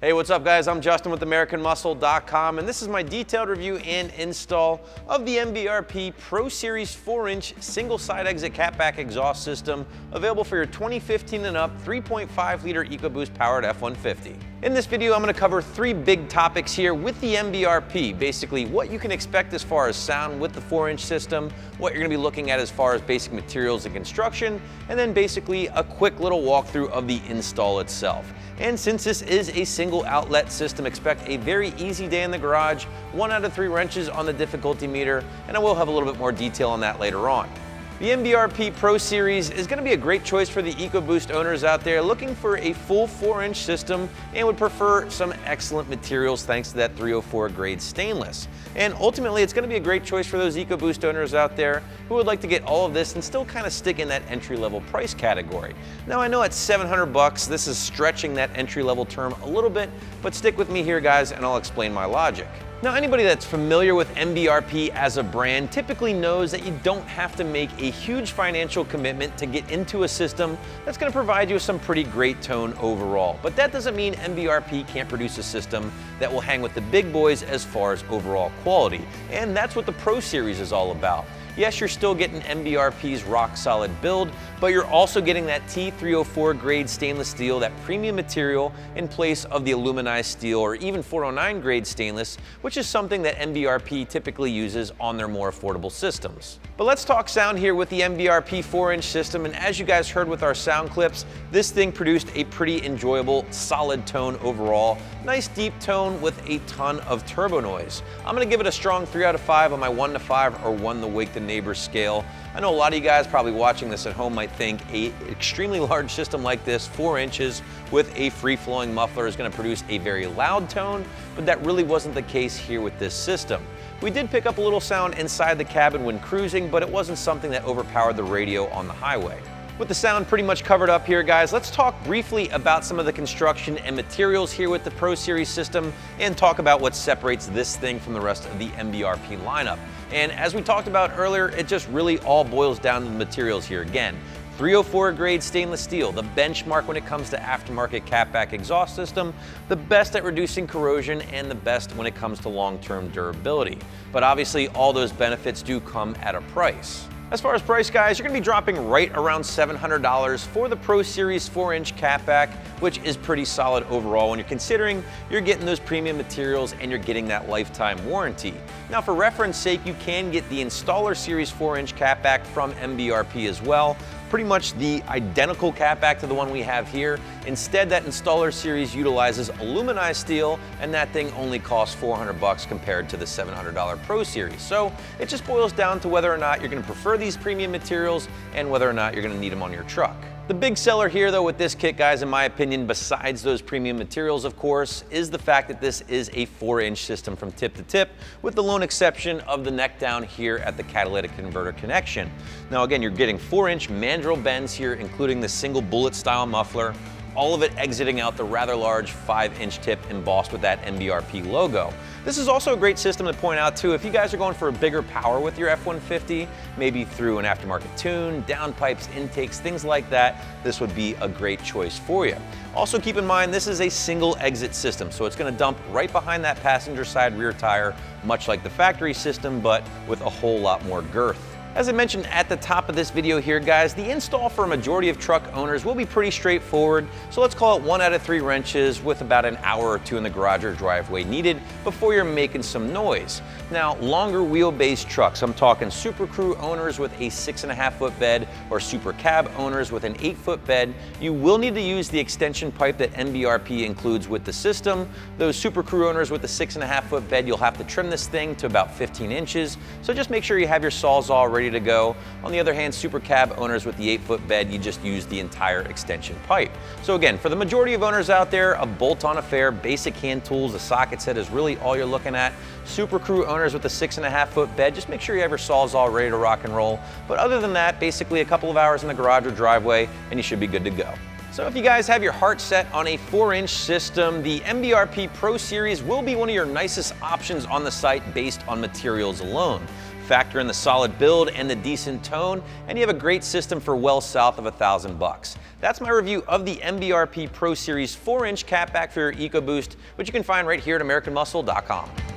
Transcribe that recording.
Hey, what's up guys? I'm Justin with AmericanMuscle.com, and this is my detailed review and install of the MBRP Pro Series 4-inch single side exit catback exhaust system, available for your 2015 and up 3.5 liter EcoBoost powered F-150. In this video, I'm going to cover three big topics here with the MBRP. Basically, what you can expect as far as sound with the 4-inch system, what you're going to be looking at as far as basic materials and construction, and then basically a quick little walkthrough of the install itself. And since this is a single outlet system, expect a very easy day in the garage, 1 out of 3 wrenches on the difficulty meter, and I will have a little bit more detail on that later on. The MBRP Pro Series is going to be a great choice for the EcoBoost owners out there looking for a full 4-inch system and would prefer some excellent materials thanks to that 304 grade stainless. And ultimately, it's going to be a great choice for those EcoBoost owners out there who would like to get all of this and still kind of stick in that entry-level price category. Now, I know at $700, this is stretching that entry-level term a little bit, but stick with me here, guys, and I'll explain my logic. Now, anybody that's familiar with MBRP as a brand typically knows that you don't have to make a huge financial commitment to get into a system that's going to provide you with some pretty great tone overall. But that doesn't mean MBRP can't produce a system that will hang with the big boys as far as overall quality. And that's what the Pro Series is all about. Yes, you're still getting MBRP's rock solid build, but you're also getting that T304 grade stainless steel, that premium material, in place of the aluminized steel or even 409 grade stainless, which is something that MBRP typically uses on their more affordable systems. But let's talk sound here with the MBRP 4-inch system, and as you guys heard with our sound clips, this thing produced a pretty enjoyable, solid tone overall. Nice deep tone with a ton of turbo noise. I'm gonna give it a strong 3 out of 5 on my 1 to 5 or 1 to wake the neighbors scale. I know a lot of you guys probably watching this at home might think an extremely large system like this, 4 inches with a free-flowing muffler, is going to produce a very loud tone, but that really wasn't the case here with this system. We did pick up a little sound inside the cabin when cruising, but it wasn't something that overpowered the radio on the highway. With the sound pretty much covered up here, guys, let's talk briefly about some of the construction and materials here with the Pro Series system and talk about what separates this thing from the rest of the MBRP lineup. And as we talked about earlier, it just really all boils down to the materials here. Again, 304 grade stainless steel, the benchmark when it comes to aftermarket catback exhaust system, the best at reducing corrosion and the best when it comes to long-term durability. But obviously all those benefits do come at a price. As far as price, guys, you're going to be dropping right around $700 for the Pro Series 4-inch catback, which is pretty solid overall when you're considering you're getting those premium materials and you're getting that lifetime warranty. Now, for reference sake, you can get the Installer Series 4-inch catback from MBRP as well. Pretty much the identical catback to the one we have here. Instead, that Installer Series utilizes aluminized steel, and that thing only costs $400 compared to the $700 Pro Series. So it just boils down to whether or not you're going to prefer these premium materials and whether or not you're going to need them on your truck. The big seller here, though, with this kit, guys, in my opinion, besides those premium materials, of course, is the fact that this is a 4-inch system from tip to tip, with the lone exception of the neck down here at the catalytic converter connection. Now, again, you're getting 4-inch mandrel bends here, including the single bullet style muffler, all of it exiting out the rather large 5-inch tip embossed with that MBRP logo. This is also a great system to point out too, if you guys are going for a bigger power with your F-150, maybe through an aftermarket tune, downpipes, intakes, things like that, this would be a great choice for you. Also keep in mind, this is a single exit system, so it's going to dump right behind that passenger side rear tire, much like the factory system, but with a whole lot more girth. As I mentioned at the top of this video here, guys, the install for a majority of truck owners will be pretty straightforward, so let's call it 1 out of 3 wrenches with about an hour or 2 in the garage or driveway needed before you're making some noise. Now, longer wheelbase trucks, I'm talking Super Crew owners with a 6.5-foot bed or Super Cab owners with an 8-foot bed, you will need to use the extension pipe that MBRP includes with the system. Those Super Crew owners with the 6.5-foot bed, you'll have to trim this thing to about 15 inches, so just make sure you have your Sawzall ready to go. On the other hand, Super Cab owners with the 8-foot bed, you just use the entire extension pipe. So again, for the majority of owners out there, a bolt-on affair, basic hand tools, the socket set is really all you're looking at. Super Crew owners with the 6.5-foot bed, just make sure you have your Sawzall ready to rock and roll. But other than that, basically a couple of hours in the garage or driveway, and you should be good to go. So if you guys have your heart set on a 4-inch system, the MBRP Pro Series will be one of your nicest options on the site based on materials alone. Factor in the solid build and the decent tone, and you have a great system for well south of $1,000. That's my review of the MBRP Pro Series 4-inch catback for your EcoBoost, which you can find right here at AmericanMuscle.com.